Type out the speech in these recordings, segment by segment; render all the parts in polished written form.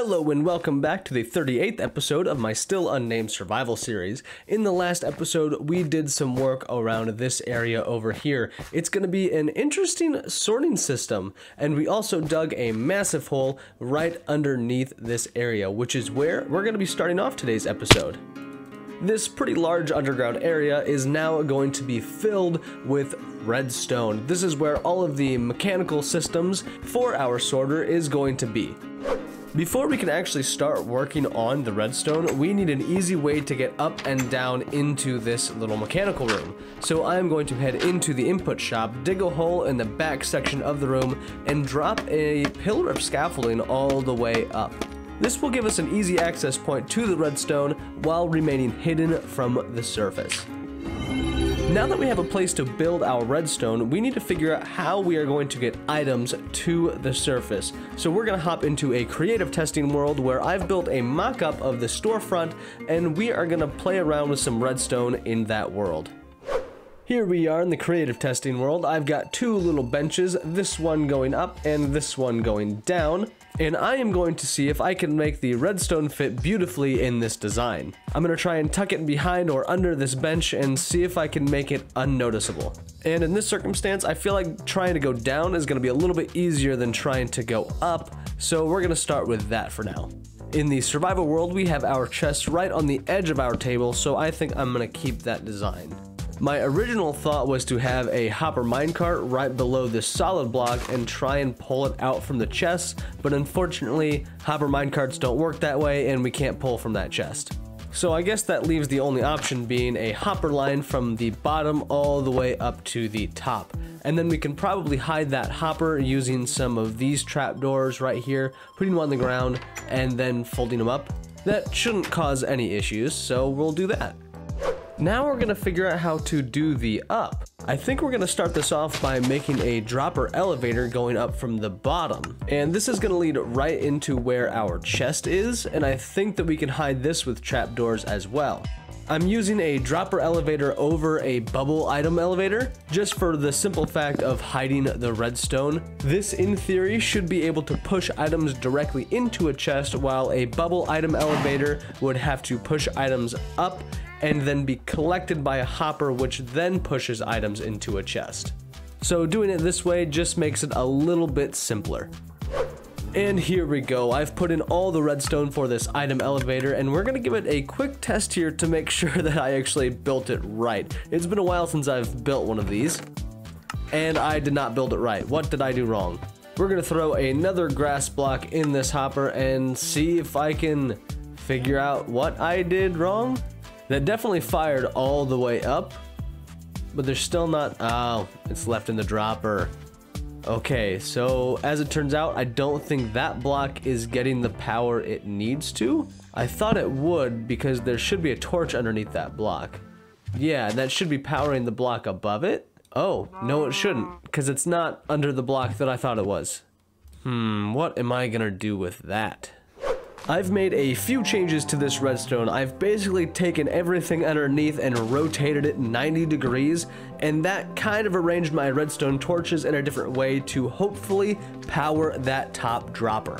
Hello and welcome back to the 38th episode of my still unnamed survival series. In the last episode, we did some work around this area over here. It's going to be an interesting sorting system, and we also dug a massive hole right underneath this area, which is where we're going to be starting off today's episode. This pretty large underground area is now going to be filled with redstone. This is where all of the mechanical systems for our sorter is going to be. Before we can actually start working on the redstone, we need an easy way to get up and down into this little mechanical room. So I'm going to head into the input shop, dig a hole in the back section of the room, and drop a pillar of scaffolding all the way up. This will give us an easy access point to the redstone while remaining hidden from the surface. Now that we have a place to build our redstone, we need to figure out how we are going to get items to the surface. So we're going to hop into a creative testing world where I've built a mock-up of the storefront, and we are going to play around with some redstone in that world. Here we are in the creative testing world. I've got two little benches, this one going up and this one going down. And I am going to see if I can make the redstone fit beautifully in this design. I'm going to try and tuck it behind or under this bench and see if I can make it unnoticeable. And in this circumstance, I feel like trying to go down is going to be a little bit easier than trying to go up, so we're going to start with that for now. In the survival world, we have our chest right on the edge of our table, so I think I'm going to keep that design. My original thought was to have a hopper minecart right below this solid block and try and pull it out from the chest, but unfortunately, hopper minecarts don't work that way and we can't pull from that chest. So I guess that leaves the only option being a hopper line from the bottom all the way up to the top. And then we can probably hide that hopper using some of these trapdoors right here, putting them on the ground and then folding them up. That shouldn't cause any issues, so we'll do that. Now we're going to figure out how to do the up. I think we're going to start this off by making a dropper elevator going up from the bottom. And this is going to lead right into where our chest is, and I think that we can hide this with trapdoors as well. I'm using a dropper elevator over a bubble item elevator, just for the simple fact of hiding the redstone. This, in theory, should be able to push items directly into a chest, while a bubble item elevator would have to push items up and then be collected by a hopper, which then pushes items into a chest. So doing it this way just makes it a little bit simpler. And here we go. I've put in all the redstone for this item elevator, and we're gonna give it a quick test here to make sure that I actually built it right. It's been a while since I've built one of these, and I did not build it right. What did I do wrong? We're gonna throw another grass block in this hopper and see if I can figure out what I did wrong. That definitely fired all the way up, but there's still not, oh, it's left in the dropper. Okay, so as it turns out, I don't think that block is getting the power it needs to. I thought it would because there should be a torch underneath that block. Yeah, that should be powering the block above it. Oh, no it shouldn't, because it's not under the block that I thought it was. What am I gonna do with that? I've made a few changes to this redstone. I've basically taken everything underneath and rotated it 90 degrees, and that kind of arranged my redstone torches in a different way to hopefully power that top dropper.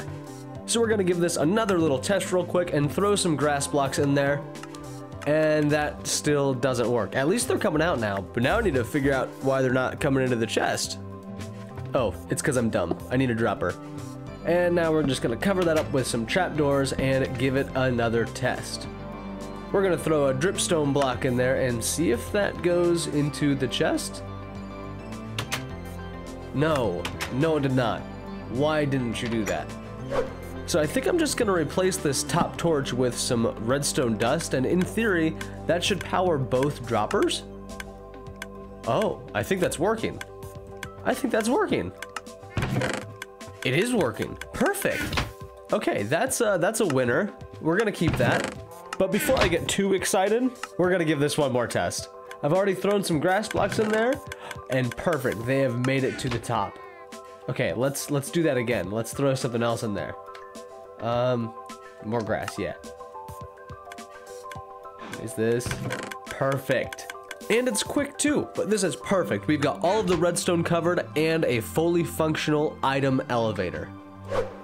So we're gonna give this another little test real quick and throw some grass blocks in there, and that still doesn't work. At least they're coming out now, but now I need to figure out why they're not coming into the chest. Oh, it's because I'm dumb. I need a dropper. And now we're just going to cover that up with some trapdoors and give it another test. We're going to throw a dripstone block in there and see if that goes into the chest. No, it did not. Why didn't you do that? So I think I'm just going to replace this top torch with some redstone dust, and in theory, that should power both droppers. Oh, I think that's working. It is working. Perfect. Okay, that's a winner. We're gonna keep that. But before I get too excited, we're gonna give this one more test. I've already thrown some grass blocks in there, and perfect. They have made it to the top. Okay, let's do that again. Let's throw something else in there. More grass, yeah. Is this perfect? And it's quick too, but this is perfect. We've got all of the redstone covered and a fully functional item elevator.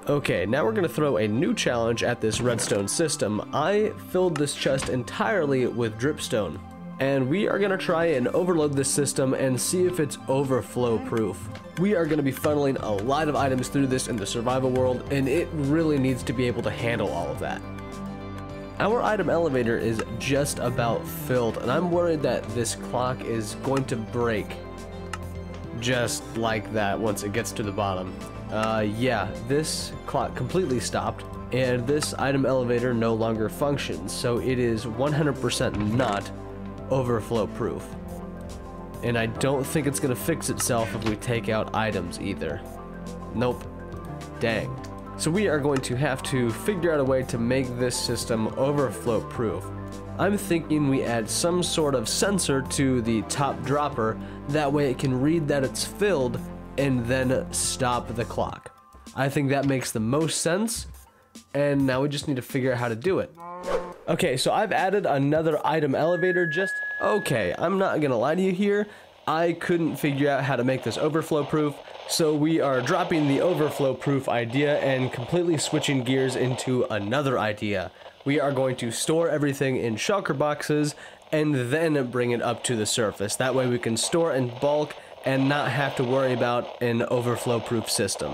Okay, now we're gonna throw a new challenge at this redstone system. I filled this chest entirely with dripstone, and we are gonna try and overload this system and see if it's overflow proof. We are gonna be funneling a lot of items through this in the survival world, and it really needs to be able to handle all of that. Our item elevator is just about filled, and I'm worried that this clock is going to break just like that once it gets to the bottom. Yeah, this clock completely stopped, and this item elevator no longer functions, so it is 100% not overflow proof. And I don't think it's gonna fix itself if we take out items either. Nope. Dang. So we are going to have to figure out a way to make this system overflow proof. I'm thinking we add some sort of sensor to the top dropper, that way it can read that it's filled and then stop the clock. I think that makes the most sense, and now we just need to figure out how to do it. Okay, so I've added another item elevator just... Okay, I'm not gonna lie to you here, I couldn't figure out how to make this overflow proof, so we are dropping the overflow proof idea and completely switching gears into another idea. We are going to store everything in shulker boxes and then bring it up to the surface. That way we can store in bulk and not have to worry about an overflow proof system.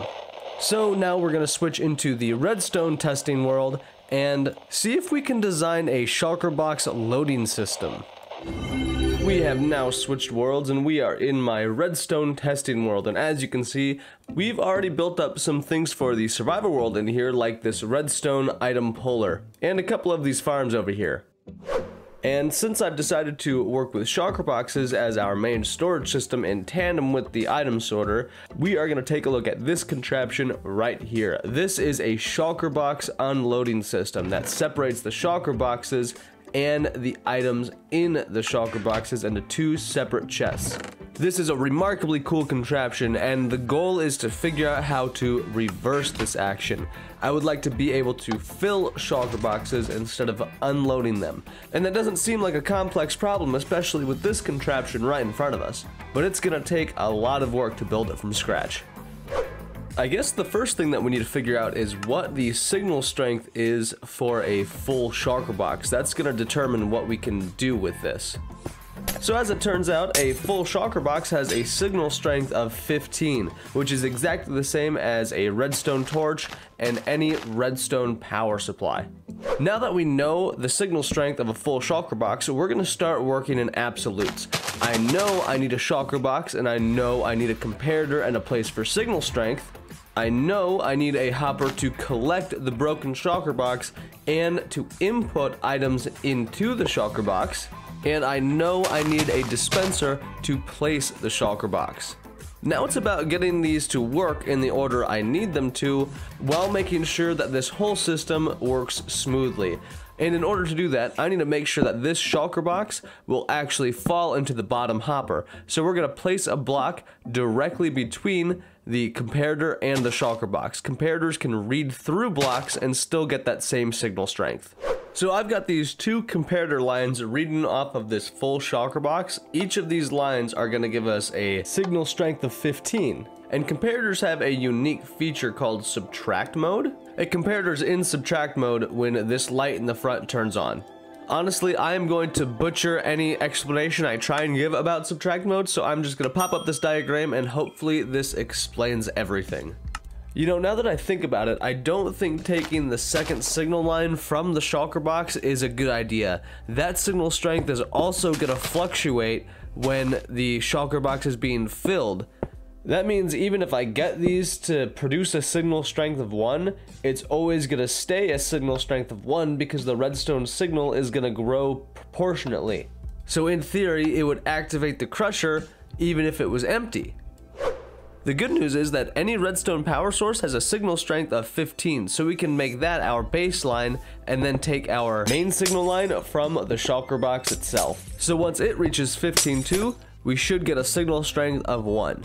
So now we're going to switch into the redstone testing world and see if we can design a shulker box loading system. We have now switched worlds and we are in my redstone testing world, and as you can see, we've already built up some things for the survival world in here, like this redstone item puller and a couple of these farms over here. And since I've decided to work with shulker boxes as our main storage system in tandem with the item sorter, we are going to take a look at this contraption right here. This is a shulker box unloading system that separates the shulker boxes and the items in the shulker boxes into two separate chests. This is a remarkably cool contraption, and the goal is to figure out how to reverse this action. I would like to be able to fill shulker boxes instead of unloading them. And that doesn't seem like a complex problem, especially with this contraption right in front of us. But it's gonna take a lot of work to build it from scratch. I guess the first thing that we need to figure out is what the signal strength is for a full shulker box. That's going to determine what we can do with this. So as it turns out, a full shulker box has a signal strength of 15, which is exactly the same as a redstone torch and any redstone power supply. Now that we know the signal strength of a full shulker box, we're going to start working in absolutes. I know I need a shulker box, and I know I need a comparator and a place for signal strength. I know I need a hopper to collect the broken shulker box and to input items into the shulker box. And I know I need a dispenser to place the shulker box. Now it's about getting these to work in the order I need them to, while making sure that this whole system works smoothly. And in order to do that, I need to make sure that this shulker box will actually fall into the bottom hopper. So we're going to place a block directly between the comparator and the shulker box. Comparators can read through blocks and still get that same signal strength. So I've got these two comparator lines reading off of this full shulker box. Each of these lines are going to give us a signal strength of 15. And comparators have a unique feature called subtract mode. A comparator's in subtract mode when this light in the front turns on. Honestly, I am going to butcher any explanation I try and give about subtract mode, so I'm just going to pop up this diagram and hopefully this explains everything. You know, now that I think about it, I don't think taking the second signal line from the shulker box is a good idea. That signal strength is also going to fluctuate when the shulker box is being filled. That means even if I get these to produce a signal strength of 1, it's always going to stay a signal strength of 1 because the redstone signal is going to grow proportionately. So in theory, it would activate the crusher even if it was empty. The good news is that any redstone power source has a signal strength of 15, so we can make that our baseline and then take our main signal line from the shulker box itself. So once it reaches 15 too, we should get a signal strength of 1.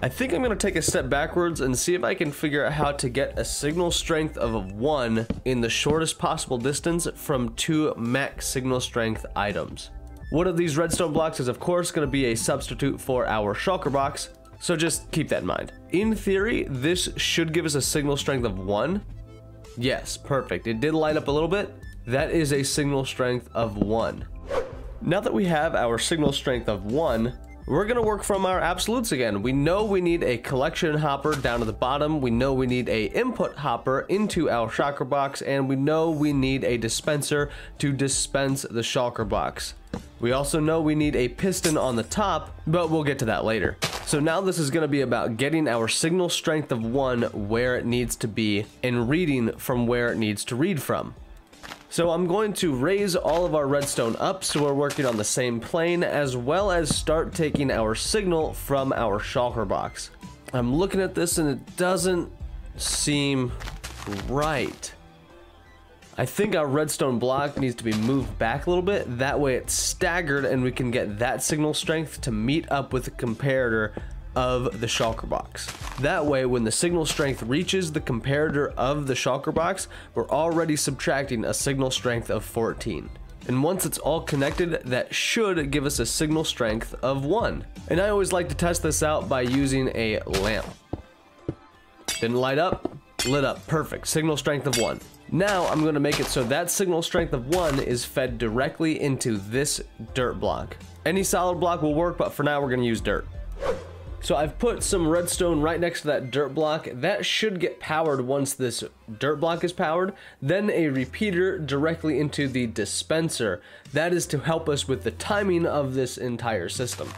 I think I'm going to take a step backwards and see if I can figure out how to get a signal strength of 1 in the shortest possible distance from 2 max signal strength items. One of these redstone blocks is of course going to be a substitute for our shulker box, So just keep that in mind. In theory, this should give us a signal strength of 1. Yes, perfect. It did light up a little bit. That is a signal strength of 1. Now that we have our signal strength of 1, we're gonna work from our absolutes again. We know we need a collection hopper down at the bottom. We know we need a input hopper into our shulker box, and we know we need a dispenser to dispense the shulker box. We also know we need a piston on the top, but we'll get to that later. So now this is gonna be about getting our signal strength of 1 where it needs to be and reading from where it needs to read from. So I'm going to raise all of our redstone up so we're working on the same plane, as well as start taking our signal from our shulker box. I'm looking at this and it doesn't seem right. I think our redstone block needs to be moved back a little bit. That way it's staggered and we can get that signal strength to meet up with the comparator of the shulker box. That way, when the signal strength reaches the comparator of the shulker box, we're already subtracting a signal strength of 14. And once it's all connected, that should give us a signal strength of 1. And I always like to test this out by using a lamp. Didn't light up, lit up, perfect, signal strength of 1. Now I'm going to make it so that signal strength of 1 is fed directly into this dirt block. Any solid block will work, but for now we're going to use dirt. So I've put some redstone right next to that dirt block. That should get powered once this dirt block is powered. Then a repeater directly into the dispenser. That is to help us with the timing of this entire system.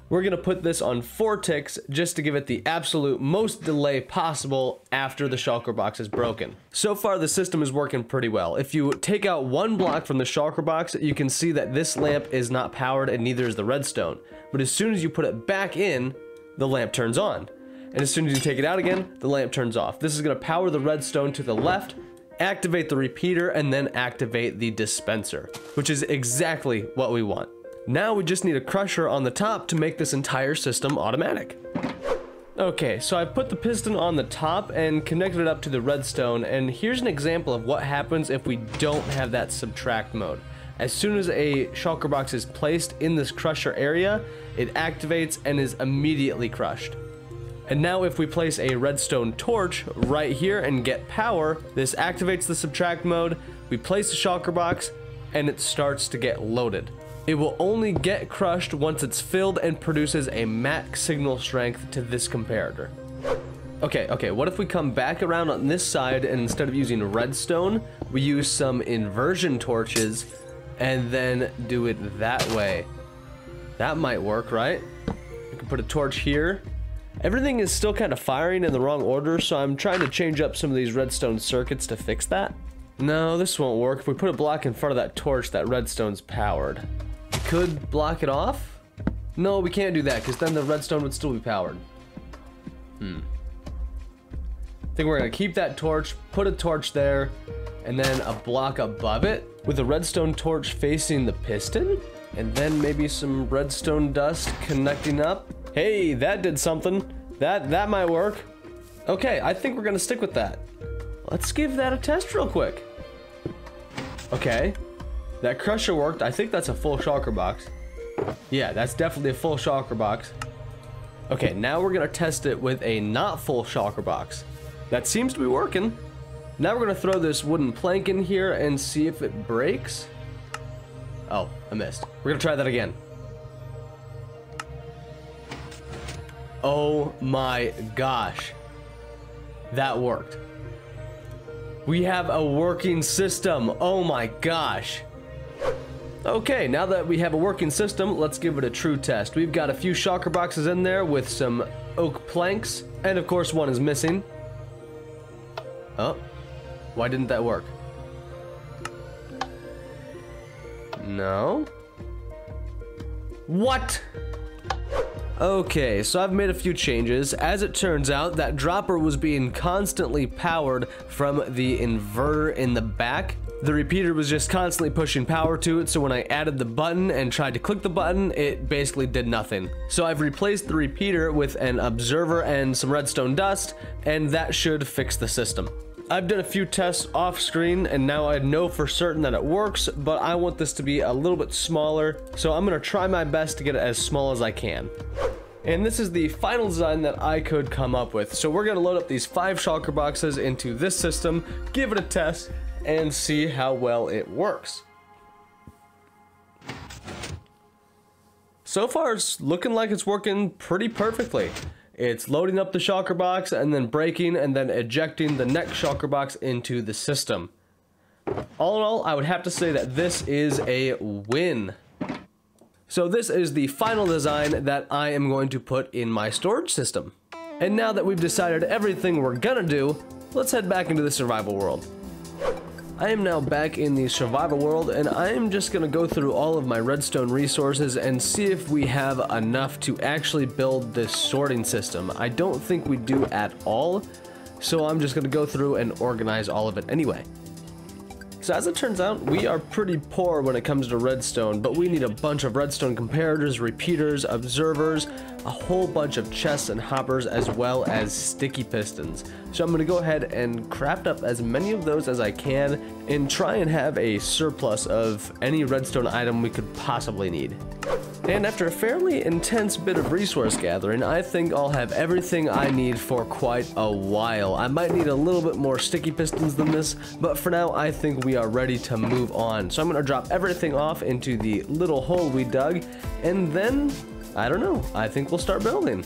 We're gonna put this on 4 ticks just to give it the absolute most delay possible after the shulker box is broken. So far the system is working pretty well. If you take out 1 block from the shulker box, you can see that this lamp is not powered and neither is the redstone. But as soon as you put it back in, the lamp turns on. And as soon as you take it out again, the lamp turns off. This is gonna power the redstone to the left, activate the repeater, and then activate the dispenser, which is exactly what we want. Now we just need a crusher on the top to make this entire system automatic. Okay, so I've put the piston on the top and connected it up to the redstone, and here's an example of what happens if we don't have that subtract mode. As soon as a shulker box is placed in this crusher area, it activates and is immediately crushed. And now if we place a redstone torch right here and get power, this activates the subtract mode, we place the shulker box, and it starts to get loaded. It will only get crushed once it's filled and produces a max signal strength to this comparator. Okay, what if we come back around on this side and instead of using redstone, we use some inversion torches and then do it that way? That might work, right? We can put a torch here. Everything is still kind of firing in the wrong order, so I'm trying to change up some of these redstone circuits to fix that. No, this won't work. If we put a block in front of that torch, that redstone's powered. We could block it off? No, we can't do that, because then the redstone would still be powered. I think we're gonna keep that torch, put a torch there, and then a block above it with a redstone torch facing the piston, and then maybe some redstone dust connecting up. Hey, that did something. That might work. Okay, I think we're gonna stick with that. Let's give that a test real quick. Okay, that crusher worked. I think that's a full shulker box. Yeah, that's definitely a full shulker box. Okay, now we're gonna test it with a not full shulker box. That seems to be working. Now we're gonna throw this wooden plank in here and see if it breaks. Oh, I missed. We're gonna try that again. Oh my gosh. That worked. We have a working system. Oh my gosh. Okay, now that we have a working system, let's give it a true test. We've got a few shulker boxes in there with some oak planks, and of course one is missing. Oh, why didn't that work? No. What? Okay, so I've made a few changes. As it turns out, that dropper was being constantly powered from the inverter in the back. The repeater was just constantly pushing power to it, so when I added the button and tried to click the button, it basically did nothing. So I've replaced the repeater with an observer and some redstone dust, and that should fix the system. I've done a few tests off screen, and now I know for certain that it works, but I want this to be a little bit smaller, so I'm gonna try my best to get it as small as I can. And this is the final design that I could come up with. So we're gonna load up these 5 shulker boxes into this system, give it a test, and see how well it works. So far, it's looking like it's working pretty perfectly. It's loading up the shulker box and then braking and then ejecting the next shulker box into the system. All in all, I would have to say that this is a win. So this is the final design that I am going to put in my storage system. And now that we've decided everything we're gonna do, let's head back into the survival world. I am now back in the survival world, and I am just gonna go through all of my redstone resources and see if we have enough to actually build this sorting system. I don't think we do at all, so I'm just gonna go through and organize all of it anyway. So as it turns out, we are pretty poor when it comes to redstone, but we need a bunch of redstone comparators, repeaters, observers, a whole bunch of chests and hoppers, as well as sticky pistons. So I'm going to go ahead and craft up as many of those as I can and try and have a surplus of any redstone item we could possibly need. And after a fairly intense bit of resource gathering, I think I'll have everything I need for quite a while. I might need a little bit more sticky pistons than this, but for now I think we are ready to move on. So I'm going to drop everything off into the little hole we dug, and then, I don't know, I think we'll start building.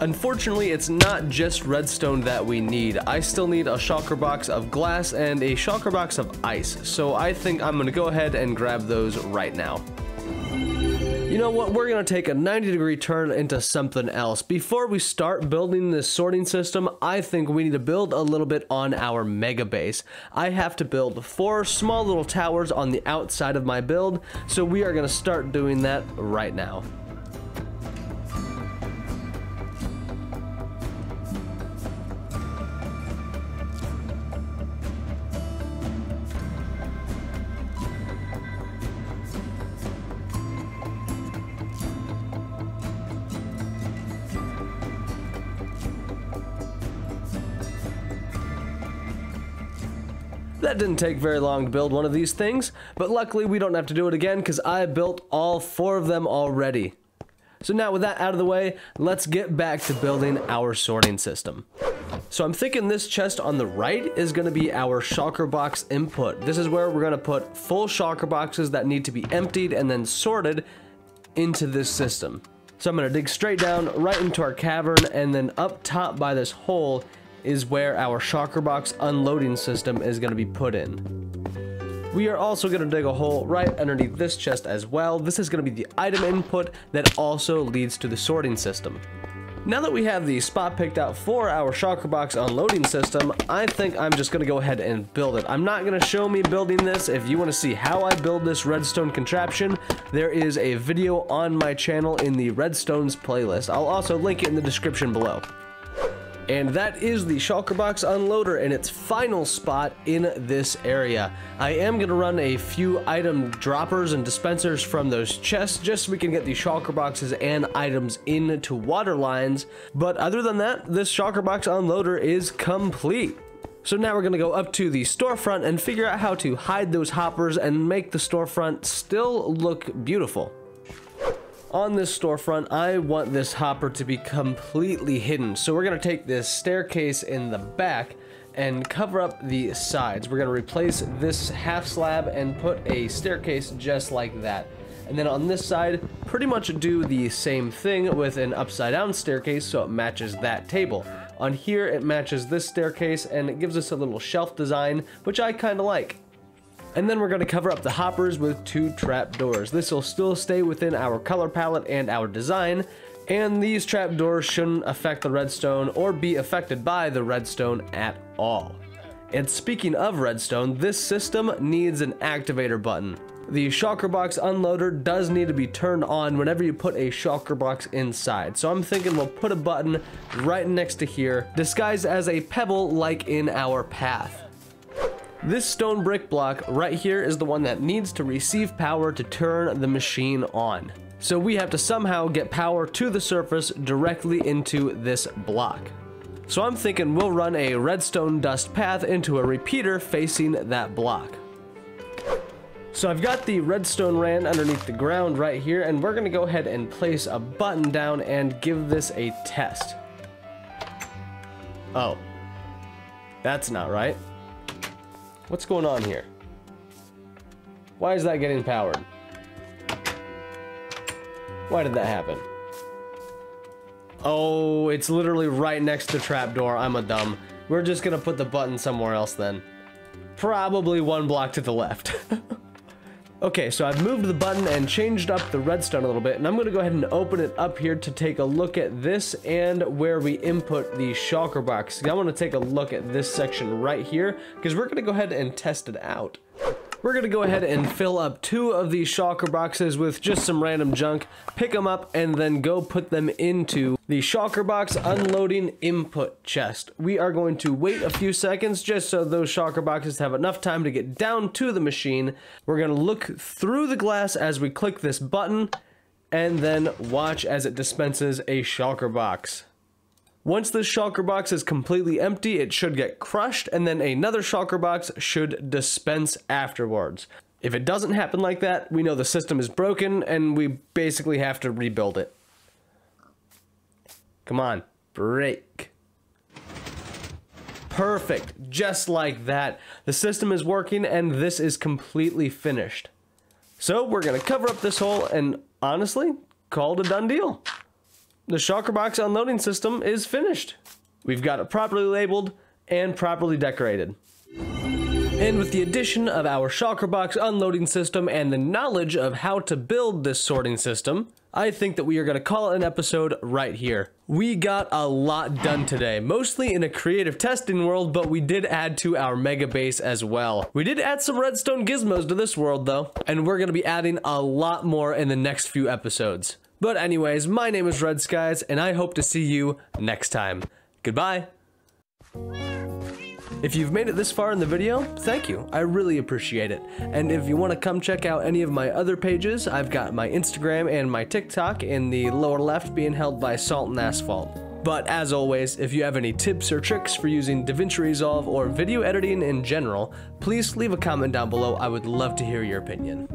Unfortunately, it's not just redstone that we need. I still need a shulker box of glass and a shulker box of ice, so I think I'm going to go ahead and grab those right now. You know what, we're going to take a 90-degree turn into something else. Before we start building this sorting system, I think we need to build a little bit on our Megabase. I have to build 4 small little towers on the outside of my build, so we are going to start doing that right now. That didn't take very long to build one of these things, but luckily we don't have to do it again because I built all 4 of them already. So now with that out of the way, let's get back to building our sorting system. So I'm thinking this chest on the right is going to be our shulker box input. This is where we're going to put full shulker boxes that need to be emptied and then sorted into this system. So I'm going to dig straight down right into our cavern, and then up top by this hole is where our shulker box unloading system is going to be put in. We are also going to dig a hole right underneath this chest as well. This is going to be the item input that also leads to the sorting system. Now that we have the spot picked out for our shulker box unloading system, I think I'm just going to go ahead and build it. I'm not going to show me building this. If you want to see how I build this redstone contraption, there is a video on my channel in the Redstones playlist. I'll also link it in the description below. And that is the shulker box unloader in its final spot in this area. I am going to run a few item droppers and dispensers from those chests just so we can get the shulker boxes and items into water lines. But other than that, this shulker box unloader is complete. So now we're going to go up to the storefront and figure out how to hide those hoppers and make the storefront still look beautiful. On this storefront, I want this hopper to be completely hidden. So we're going to take this staircase in the back and cover up the sides. We're going to replace this half slab and put a staircase just like that. And then on this side, pretty much do the same thing with an upside down staircase so it matches that table. On here, it matches this staircase and it gives us a little shelf design, which I kind of like. And then we're going to cover up the hoppers with 2 trapdoors. This will still stay within our color palette and our design, and these trapdoors shouldn't affect the redstone or be affected by the redstone at all. And speaking of redstone, this system needs an activator button. The shulker box unloader does need to be turned on whenever you put a shulker box inside. So I'm thinking we'll put a button right next to here, disguised as a pebble like in our path. This stone brick block right here is the one that needs to receive power to turn the machine on. So we have to somehow get power to the surface directly into this block. So I'm thinking we'll run a redstone dust path into a repeater facing that block. So I've got the redstone ran underneath the ground right here, and we're gonna go ahead and place a button down and give this a test. Oh, that's not right. What's going on here? Why is that getting powered? Why did that happen? Oh, it's literally right next to the trapdoor. I'm a dumb. We're just gonna put the button somewhere else then. Probably one block to the left. Okay, so I've moved the button and changed up the redstone a little bit, and I'm gonna go ahead and open it up here to take a look at this and where we input the shulker box. I want to take a look at this section right here because we're gonna go ahead and test it out. We're gonna go ahead and fill up 2 of these shulker boxes with just some random junk, pick them up, and then go put them into the shulker box unloading input chest. We are going to wait a few seconds just so those shulker boxes have enough time to get down to the machine. We're gonna look through the glass as we click this button, and then watch as it dispenses a shulker box. Once this shulker box is completely empty, it should get crushed, and then another shulker box should dispense afterwards. If it doesn't happen like that, we know the system is broken, and we basically have to rebuild it. Come on, break. Perfect, just like that. The system is working, and this is completely finished. So we're gonna cover up this hole, and honestly, call it a done deal. The shulker box unloading system is finished. We've got it properly labeled and properly decorated. And with the addition of our shulker box unloading system and the knowledge of how to build this sorting system, I think that we are going to call it an episode right here. We got a lot done today, mostly in a creative testing world, but we did add to our Megabase as well. We did add some redstone gizmos to this world though, and we're going to be adding a lot more in the next few episodes. But anyways, my name is Red Skies, and I hope to see you next time. Goodbye. If you've made it this far in the video, thank you. I really appreciate it. And if you want to come check out any of my other pages, I've got my Instagram and my TikTok in the lower left being held by Salt and Asphalt. But as always, if you have any tips or tricks for using DaVinci Resolve or video editing in general, please leave a comment down below. I would love to hear your opinion.